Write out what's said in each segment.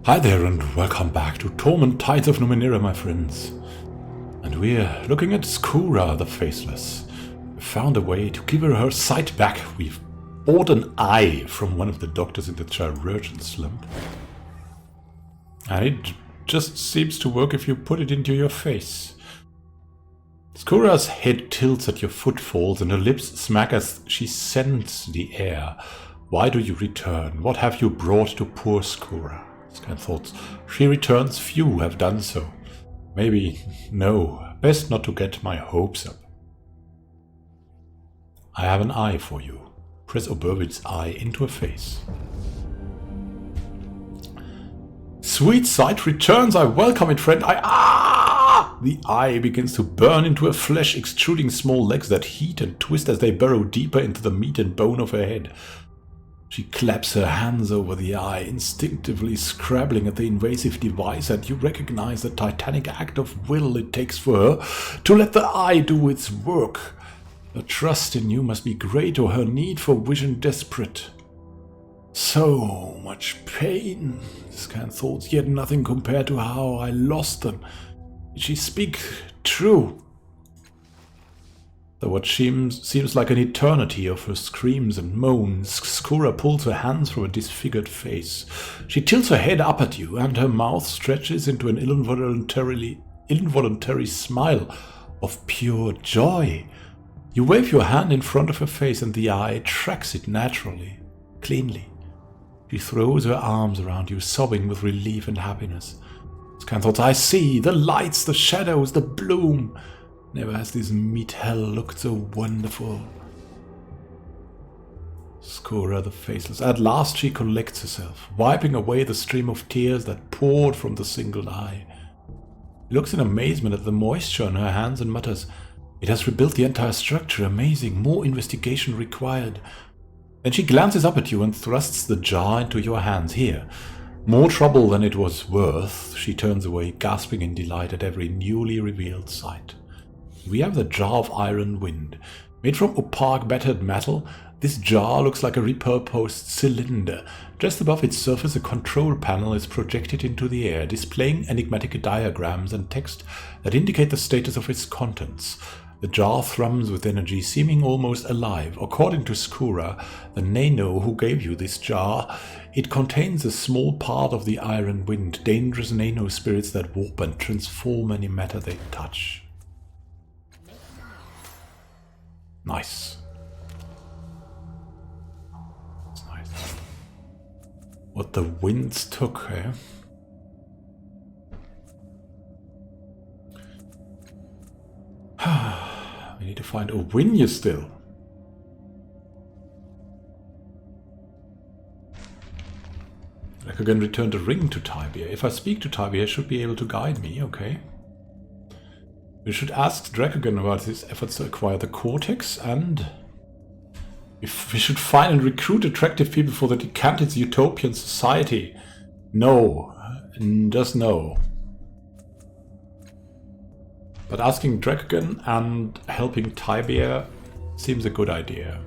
Hi there and welcome back to Torment Tides of Numenera, my friends. And we're looking at Skura the Faceless. We found a way to give her sight back. We've bought an eye from one of the doctors in the chirurgeon slump. And it just seems to work if you put it into your face. Skura's head tilts at your footfalls and her lips smack as she scents the air. Why do you return? What have you brought to poor Skura? Scan thoughts. She returns, few have done so. Maybe, no, best not to get my hopes up. I have an eye for you. Press Oberwit's eye into her face. Sweet sight returns, I welcome it, friend. The eye begins to burn into her flesh, extruding small legs that heat and twist as they burrow deeper into the meat and bone of her head. She claps her hands over the eye, instinctively scrabbling at the invasive device, and you recognize the titanic act of will it takes for her to let the eye do its work. Her trust in you must be great, or her need for vision desperate. So much pain, Scan thoughts, yet nothing compared to how I lost them. Did she speak true? Though what seems like an eternity of her screams and moans, Skura pulls her hands from a disfigured face. She tilts her head up at you, and her mouth stretches into an involuntary smile of pure joy. You wave your hand in front of her face, and the eye tracks it naturally, cleanly. She throws her arms around you, sobbing with relief and happiness. Scan thoughts, I see, the lights, the shadows, the bloom. Never has this meat hell looked so wonderful. Skura the Faceless. At last she collects herself, wiping away the stream of tears that poured from the single eye. She looks in amazement at the moisture on her hands and mutters, "It has rebuilt the entire structure. Amazing. More investigation required." Then she glances up at you and thrusts the jar into your hands. Here. More trouble than it was worth. She turns away, gasping in delight at every newly revealed sight. We have the Jar of Iron Wind. Made from opaque battered metal, this jar looks like a repurposed cylinder. Just above its surface, a control panel is projected into the air, displaying enigmatic diagrams and text that indicate the status of its contents. The jar thrums with energy, seeming almost alive. According to Skura, the Nano who gave you this jar, it contains a small part of the Iron Wind, dangerous nano spirits that warp and transform any matter they touch. Nice. That's nice. What the winds took, eh? We need to find Owinya still. I could again return the ring to Tibia. If I speak to Tibia, I should be able to guide me, okay. We should ask Dracogon about his efforts to acquire the Cortex, and if we should find and recruit attractive people for the decanted utopian society. No, just no. But asking Dracogon and helping Tibia seems a good idea.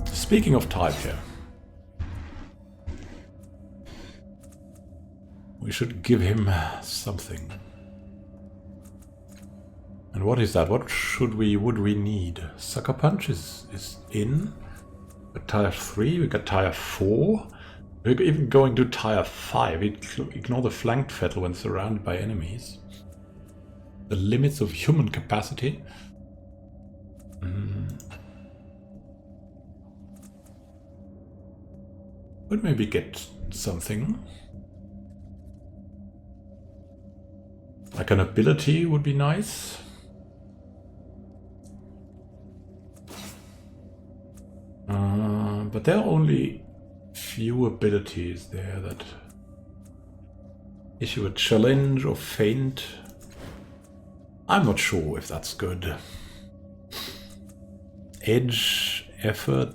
Speaking of Tibia, we should give him something. And what is that? What would we need? Sucker Punch is in. We got Tier 3, we got Tier 4. We're even going to Tier 5. Ignore the flanked battle when surrounded by enemies. The limits of human capacity. Would maybe get something. Like an ability would be nice. But there are only few abilities there that issue a challenge or feint. I'm not sure if that's good. Edge, effort,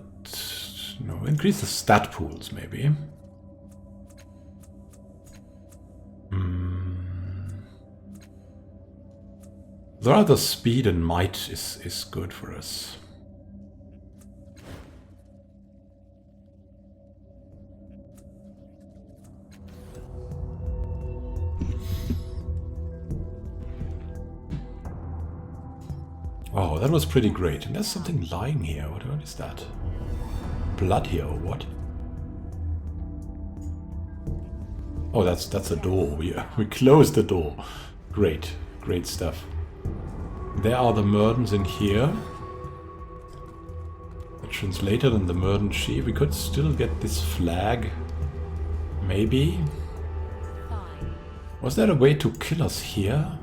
no, increase the stat pools maybe. Rather speed and might is good for us. Oh, that was pretty great. And there's something lying here. What is that? Blood here or what? Oh, that's a door. We closed the door. Great. Great stuff. There are the Murdens in here. The translator and the Murden chief. We could still get this flag. Maybe. Was there a way to kill us here?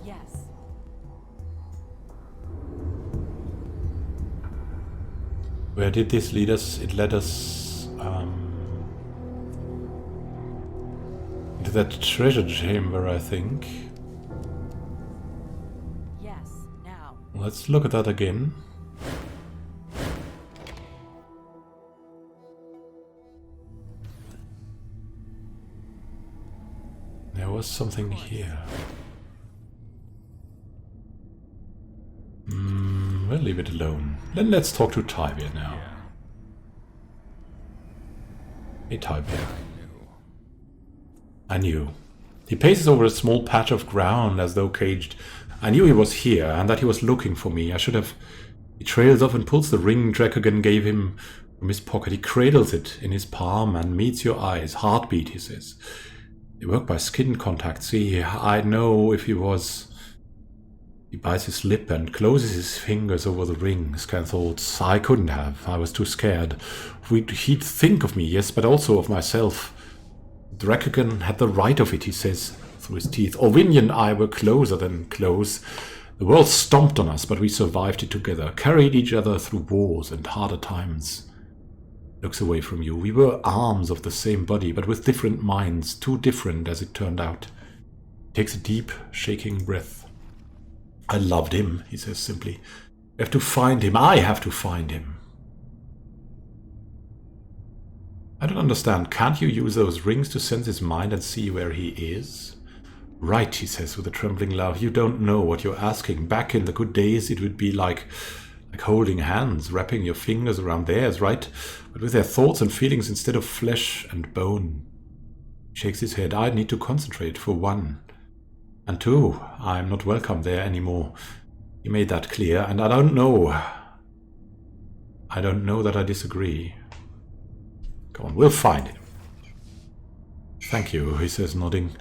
Yes. Where did this lead us? It led us into that treasure chamber, I think. Yes, now. Let's look at that again. There was something here. We'll leave it alone. Then let's talk to Tybia now. Hey Tybia. I knew. He paces over a small patch of ground as though caged. I knew he was here and that he was looking for me. I should have... He trails off and pulls the ring Dracogan gave him from his pocket. He cradles it in his palm and meets your eyes. Heartbeat, he says. They work by skin contact. See, I'd know if he was... He bites his lip and closes his fingers over the ring. Scan thoughts. I couldn't have. I was too scared. He'd think of me, yes, but also of myself. Dracogan had the right of it, he says through his teeth. Orvinian and I were closer than close. The world stomped on us, but we survived it together. Carried each other through wars and harder times. Looks away from you. We were arms of the same body, but with different minds. Too different, as it turned out. Takes a deep, shaking breath. I loved him, he says simply. We have to find him. I have to find him. I don't understand. Can't you use those rings to sense his mind and see where he is? Right, he says with a trembling laugh. You don't know what you're asking. Back in the good days, it would be like holding hands, wrapping your fingers around theirs, right? But with their thoughts and feelings instead of flesh and bone. He shakes his head. I need to concentrate, for one. And two, I'm not welcome there anymore. He made that clear, and I don't know that I disagree. Come on, we'll find him. Thank you, he says, nodding.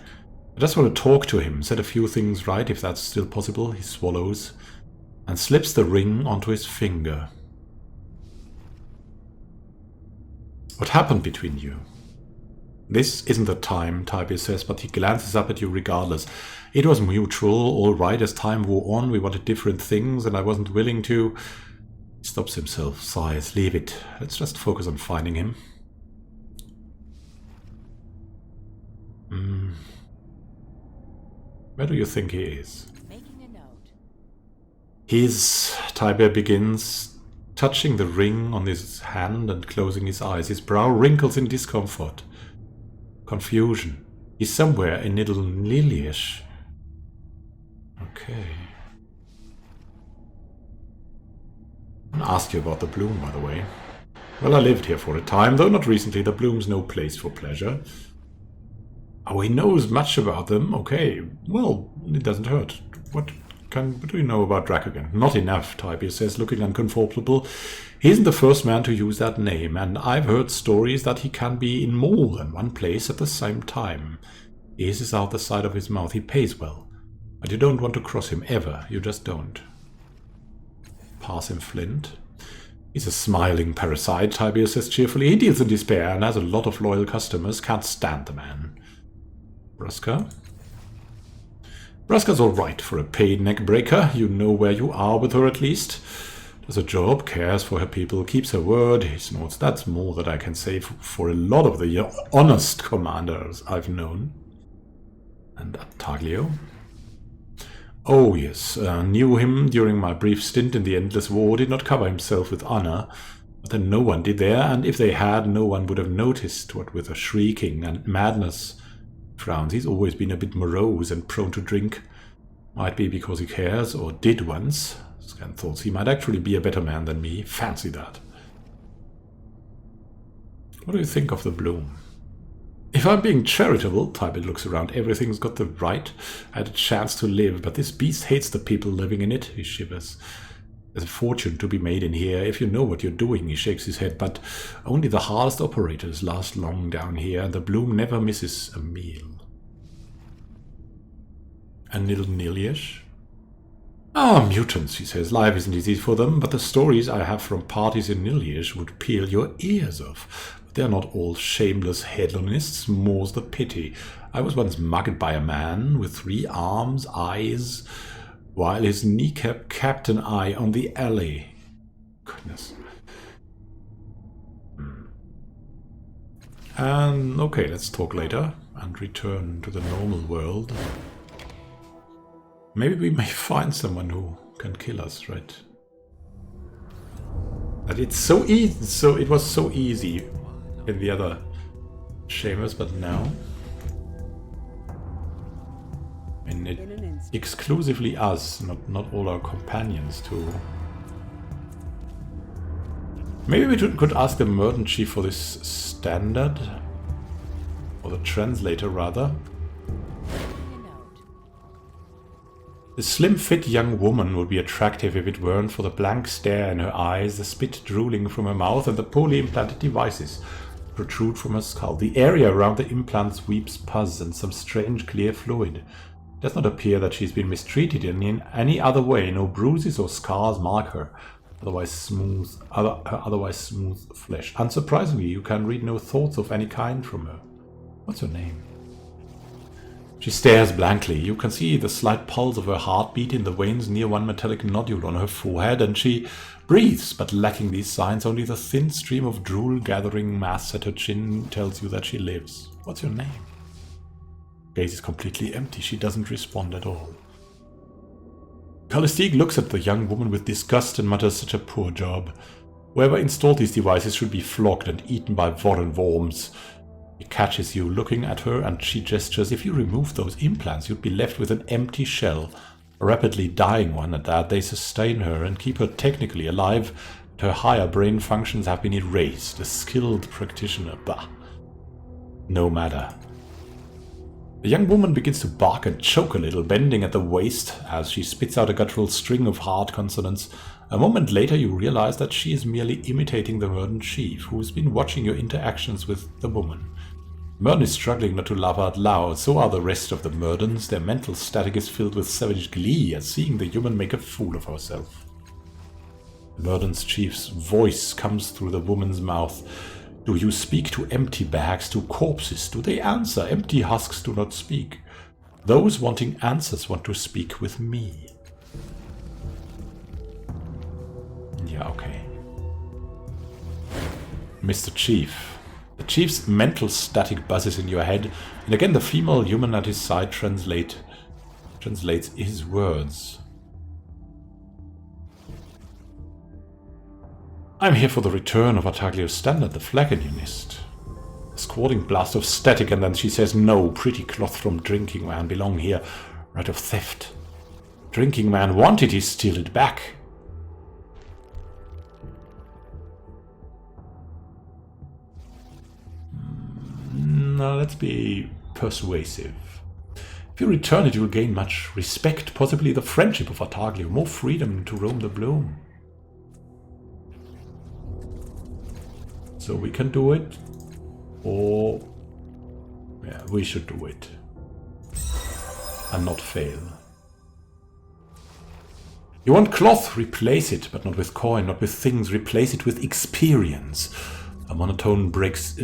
I just want to talk to him, set a few things right, if that's still possible. He swallows and slips the ring onto his finger. What happened between you? This isn't the time, Tybia says, but he glances up at you regardless. It was mutual, all right. As time wore on, we wanted different things, and I wasn't willing to... He stops himself, sighs. Leave it. Let's just focus on finding him. Where do you think he is? Making a note. Tybia begins, touching the ring on his hand and closing his eyes. His brow wrinkles in discomfort. Confusion. He's somewhere in Niddle Lilyish. Okay. I asked you about the bloom, by the way. Well, I lived here for a time, though not recently. The bloom's no place for pleasure. Oh, he knows much about them. Okay. Well, it doesn't hurt. What do you know about Dracogan? Not enough, Tybia says, looking uncomfortable. He isn't the first man to use that name, and I've heard stories that he can be in more than one place at the same time. He hisses out the side of his mouth. He pays well. But you don't want to cross him, ever. You just don't. Pass him flint. He's a smiling parasite, Tybia says cheerfully. He deals in despair and has a lot of loyal customers. Can't stand the man. Bruska? Bruska's all right for a paid neck breaker. You know where you are with her at least. Does a job, cares for her people, keeps her word. He snorts. That's more that I can say for a lot of the honest commanders I've known. And Taglio? Oh yes, knew him during my brief stint in the Endless War. Did not cover himself with honor. But then no one did there, and if they had, no one would have noticed, what with a shrieking and madness. Frowns. He's always been a bit morose and prone to drink. Might be because he cares, or did once. Scan thoughts. He might actually be a better man than me. Fancy that. What do you think of the bloom? If I'm being charitable, Tybalt looks around, everything's got the right and a chance to live, but this beast hates the people living in it, he shivers. There's a fortune to be made in here, if you know what you're doing, he shakes his head, but only the hardest operators last long down here, and the bloom never misses a meal. And little Nilyash? Ah, mutants, he says. Life isn't easy for them, but the stories I have from parties in Nilyash would peel your ears off. But they're not all shameless hedonists, more's the pity. I was once mugged by a man with 3 arms, eyes, while his kneecap capped an eye on the alley. Goodness. And okay, let's talk later and return to the normal world. Maybe we may find someone who can kill us, right? But it's so easy. So it was so easy in the other chambers, but now, and it exclusively us, not all our companions too. Maybe we could ask the Merchant Chief for this standard, or the translator rather. The slim-fit young woman would be attractive if it weren't for the blank stare in her eyes, the spit drooling from her mouth, and the poorly implanted devices protrude from her skull. The area around the implants weeps pus and some strange clear fluid. It does not appear that she's been mistreated in any other way. No bruises or scars mark her otherwise smooth flesh. Unsurprisingly, you can read no thoughts of any kind from her. What's her name? She stares blankly. You can see the slight pulse of her heartbeat in the veins near one metallic nodule on her forehead, and she breathes, but lacking these signs, only the thin stream of drool-gathering mass at her chin tells you that she lives. What's your name? Gaze is completely empty. She doesn't respond at all. Calistique looks at the young woman with disgust and mutters, such a poor job. Whoever installed these devices should be flogged and eaten by Voron worms. He catches you looking at her, and she gestures. If you remove those implants, you'd be left with an empty shell, a rapidly dying one at that. They sustain her and keep her technically alive, but her higher brain functions have been erased. A skilled practitioner, bah. No matter. The young woman begins to bark and choke a little, bending at the waist as she spits out a guttural string of hard consonants. A moment later you realize that she is merely imitating the Merchant Chief, who has been watching your interactions with the woman. Merton is struggling not to laugh out loud, so are the rest of the Merdans. Their mental static is filled with savage glee at seeing the human make a fool of herself. The Merton's Chief's voice comes through the woman's mouth. Do you speak to empty bags, to corpses? Do they answer? Empty husks do not speak. Those wanting answers want to speak with me. Yeah, okay. Mr. Chief. The Chief's mental static buzzes in your head, and again the female human at his side translates his words. I'm here for the return of Artaglio's standard, the Flagonionist. A squalling blast of static, and then she says, no, pretty cloth from Drinking Man belong here. Right of theft. Drinking Man wanted, he steal it back. Now let's be persuasive. If you return it, you will gain much respect, possibly the friendship of Artaglio, more freedom to roam the bloom. So we can do it, or yeah, we should do it and not fail. You want cloth? Replace it, but not with coin, not with things. Replace it with experience. A monotone breaks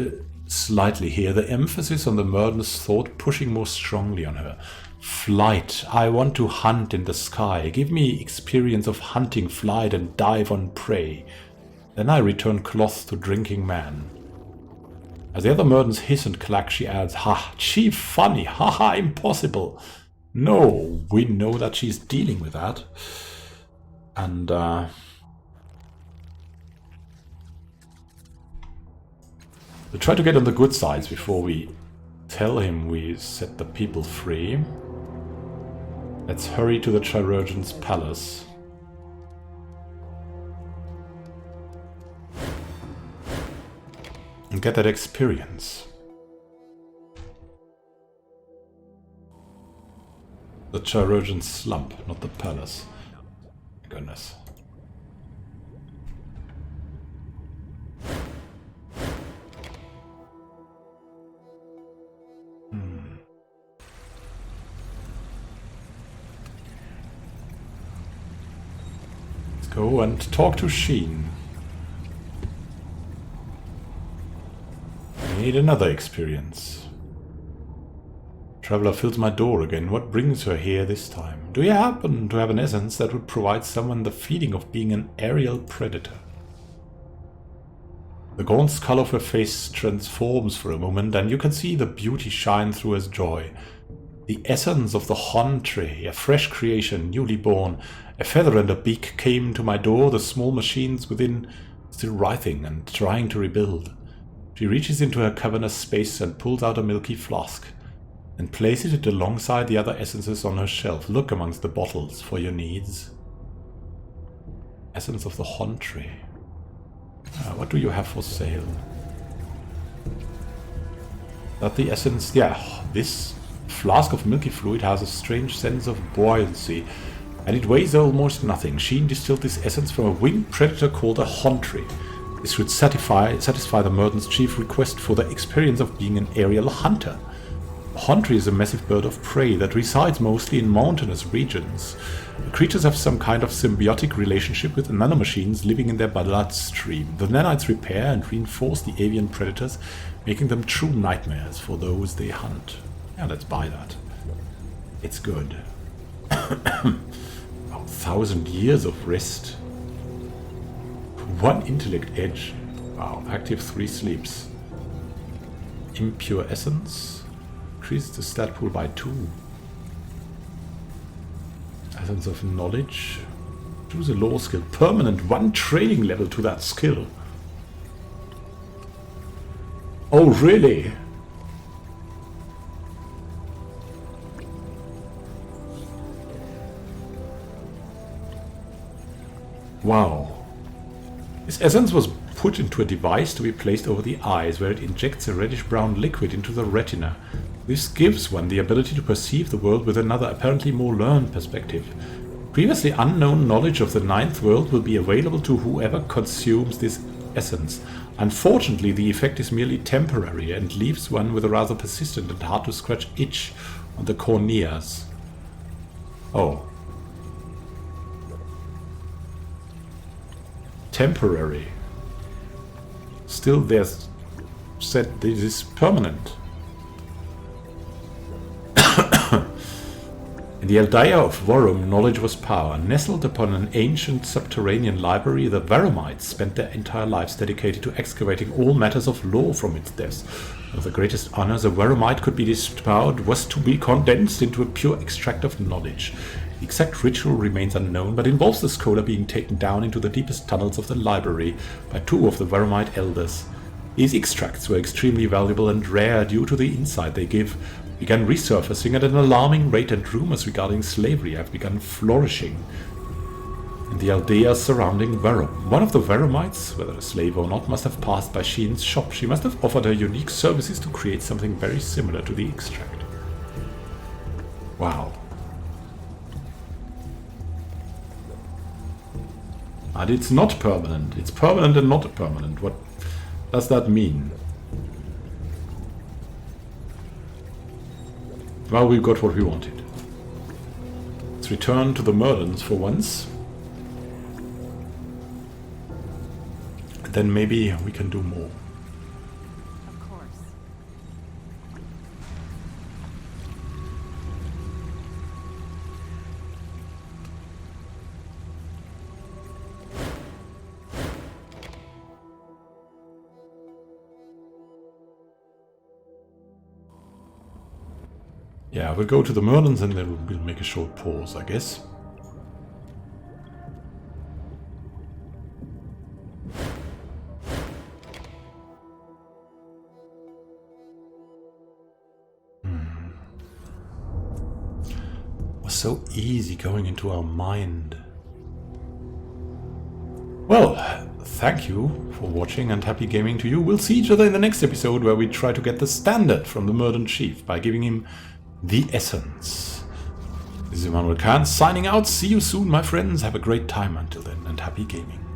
slightly here, the emphasis on the Merton's thought pushing more strongly on her. Flight. I want to hunt in the sky. Give me experience of hunting, flight, and dive on prey. Then I return cloth to Drinking Man. As the other Merdans hiss and clack, she adds, ha, Chief, funny, ha, impossible. No, we know that she's dealing with that. And, we try to get on the good sides before we tell him we set the people free. Let's hurry to the Chirurgeon's palace. And get that experience. The Chirurgeon slump, not the palace. Goodness. Let's go and talk to Sheen. I need another experience. Traveler fills my door again. What brings her here this time? Do you happen to have an essence that would provide someone the feeling of being an aerial predator? The gaunt skull of her face transforms for a moment, and you can see the beauty shine through as joy. The essence of the Hontre, a fresh creation, newly born, a feather and a beak, came to my door, the small machines within still writhing and trying to rebuild. She reaches into her cavernous space and pulls out a milky flask, and places it alongside the other essences on her shelf. Look amongst the bottles for your needs. Essence of the Hontre. What do you have for sale? That the essence... yeah, this flask of milky fluid has a strange sense of buoyancy, and it weighs almost nothing. Sheen distilled this essence from a winged predator called a Hontre. This should satisfy the Merton's chief request for the experience of being an aerial hunter. A Hontre is a massive bird of prey that resides mostly in mountainous regions. The creatures have some kind of symbiotic relationship with nanomachines living in their bloodstream. The nanites repair and reinforce the avian predators, making them true nightmares for those they hunt. Yeah, let's buy that. It's good. 1,000 years of rest. 1 intellect edge. Wow, active 3 sleeps. Impure essence. Increase the stat pool by 2. Essence of knowledge. Choose a lore skill. Permanent 1 training level to that skill. Oh, really? Wow. This essence was put into a device to be placed over the eyes, where it injects a reddish-brown liquid into the retina. This gives one the ability to perceive the world with another, apparently more learned perspective. Previously unknown knowledge of the 9th world will be available to whoever consumes this essence. Unfortunately, the effect is merely temporary and leaves one with a rather persistent and hard-to-scratch itch on the corneas. Oh. Temporary. Still, there's said this is permanent. In the Eldia of Vorum, knowledge was power. Nestled upon an ancient subterranean library, the Varumites spent their entire lives dedicated to excavating all matters of lore from its depths. One of the greatest honors a Varumite could be bestowed was to be condensed into a pure extract of knowledge. The exact ritual remains unknown, but involves the scholar being taken down into the deepest tunnels of the library by 2 of the Varumite elders. These extracts were extremely valuable and rare due to the insight they give. Began resurfacing at an alarming rate, and rumors regarding slavery have begun flourishing in the aldeas surrounding Varum. One of the Varumites, whether a slave or not, must have passed by Sheen's shop. She must have offered her unique services to create something very similar to the extract. Wow. And it's not permanent. It's permanent and not permanent. What does that mean? Well, we got what we wanted. Let's return to the Merlins for once. And then maybe we can do more. Of course. Yeah, we'll go to the Merlins and then we'll make a short pause, I guess. It was so easy going into our mind. Well, thank you for watching and happy gaming to you. We'll see each other in the next episode, where we try to get the standard from the Merlin Chief by giving him the essence. This is Immanuel signing out. See you soon, my friends. Have a great time until then, and happy gaming.